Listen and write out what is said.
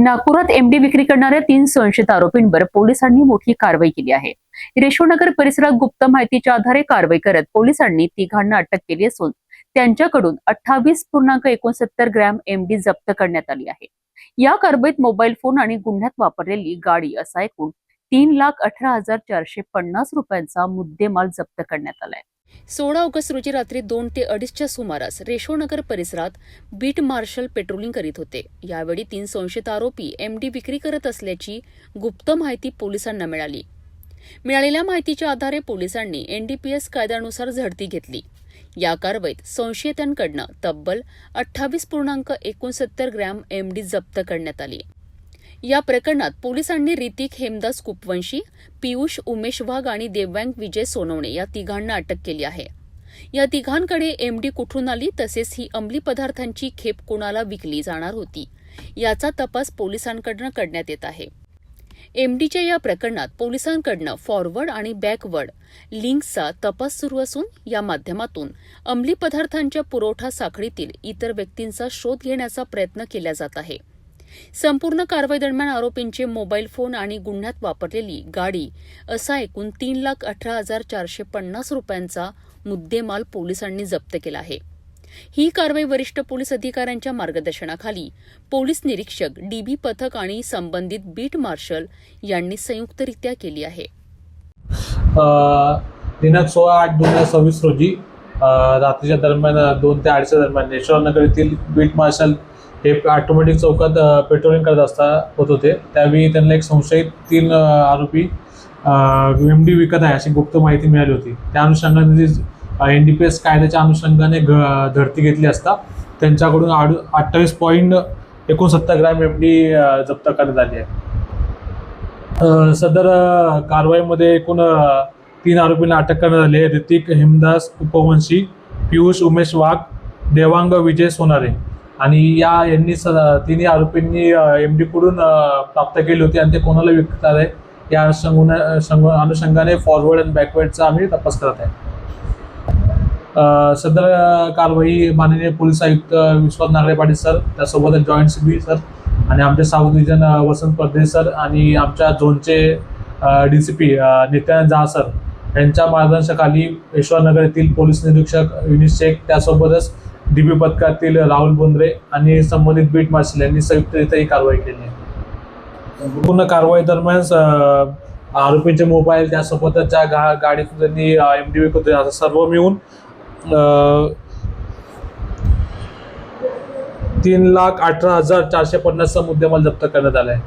नागपुरात एमडी विक्री करणाऱ्या 3 संशयित आरोपींवर पोलिसांनी मोठी कारवाई केली आहे। रेशोनगर परिसरात गुप्त माहितीच्या आधारे कारवाई करत पोलिसांनी तिघांना अटक केली असून त्यांच्याकडून 28.69 ग्रॅम एमडी जप्त करण्यात आली आहे। या कारवाईत मोबाईल फोन आणि गुन्ह्यात वापरलेली गाडी असा एकूण 3,18,450 रुपयांचा मुद्देमाल जप्त करण्यात आलाय। 16 ऑगस्ट रोजी रात्री 2 ते 2:30च्या सुमारास रेशोनगर परिसरात बीट मार्शल पेट्रोलिंग करीत होते। यावेळी 3 संशयित आरोपी एमडी विक्री करत असल्याची गुप्त माहिती पोलिसांना मिळाली। मिळालेल्या माहितीच्या आधारे पोलिसांनी एनडीपीएस कायद्यानुसार झडती घेतली। या कारवाईत संशयितांकडून तब्बल 28.69 ग्रॅम एमडी जप्त करण्यात आली। या प्रकरणात पोलिसांनी ऋतिक हेमदास कुपवंशी, पियुष उमेश वाघ आणि देवांग विजय सोनवणे या तिघांना अटक केली आहे। या तिघांकडे एमडी कुठून आली तसेच ही अंमली पदार्थांची खेप कोणाला विकली जाणार होती याचा तपास पोलिसांकडून करण्यात येत आहे। एमडीच्या या प्रकरणात पोलिसांकडून फॉरवर्ड आणि बॅकवर्ड लिंक्सचा तपास सुरू असून या माध्यमातून अंमली पदार्थांच्या पुरवठा साखळीतील इतर व्यक्तींचा शोध घेण्याचा प्रयत्न केला जात आहे। संपूर्ण कारवाई दरम्यान आरोपींचे मोबाईल फोन आणि गुन्ह्यात वापरलेली गाडी असा एकूण 3,18,450 रुपयांचा मुद्देमाल पोलिसांनी जप्त केला आहे। ही कारवाई वरिष्ठ पोलीस अधिकाऱ्यांच्या मार्गदर्शनाखाली पोलीस निरीक्षक डीबी पथक आणि संबंधित बीट मार्शल यांनी संयुक्तरित्या केली आहे। दिनांक 16/8/2026 रोजी रात्रीच्या दरम्यान 2 ते 2:30 दरम्यान यशवंतनगर येथील बीट मार्शल हे ऑटोमॅटिक चौकात पेट्रोलिंग करत होत होते। त्यावेळी त्यांना एक संशयित 3 आरोपी एमडी विकत आहे अशी गुप्त माहिती मिळाली होती। त्या अनुषंगाने एनडीपीएस कायद्याच्या अनुषंगाने झडती घेतली असता त्यांच्याकडून 28.69 ग्रॅम एमडी जप्त करण्यात आली आहे। सदर कारवाईमध्ये एकूण 3 आरोपींना अटक करण्यात आली आहे। ऋतिक हेमदास कुपवंशी, पियुष उमेश वाघ, देवांग विजय सोनारे आणि यांनी तिन्ही आरोपींनी एमडी कडून प्राप्त केली होती आणि ते कोणाला विकतात आहे या अनुषंगाने फॉरवर्ड आणि बॅकवर्डचा आम्ही तपास करत आहे। सदर कारवाई माननीय पोलीस आयुक्त विश्वास नागरे पाटील सर, त्यासोबत जॉईंट सीबी सर आणि आमचे साऊथ डिव्हिजन वसंत परदेश सर आणि आमच्या झोनचे डीसीपी नित्यानंद झा सर यांच्या मार्गदर्शनाखाली यशवंतनगर येथील पोलीस निरीक्षक युनिस शेख, त्यासोबतच डीबी पथकातील राहुल बोंद्रे आणि संबंधित बीट मार्शल यांनी संयुक्तरित्या ही कारवाई केली आहे। पूर्ण कारवाई दरम्यान आरोपींचे मोबाईल, त्यासोबतच ज्या गाडीतून त्यांनी एमडी विकत होते असं सर्व मिळून 3,18,450 मुद्देमाल जप्त करण्यात आला आहे।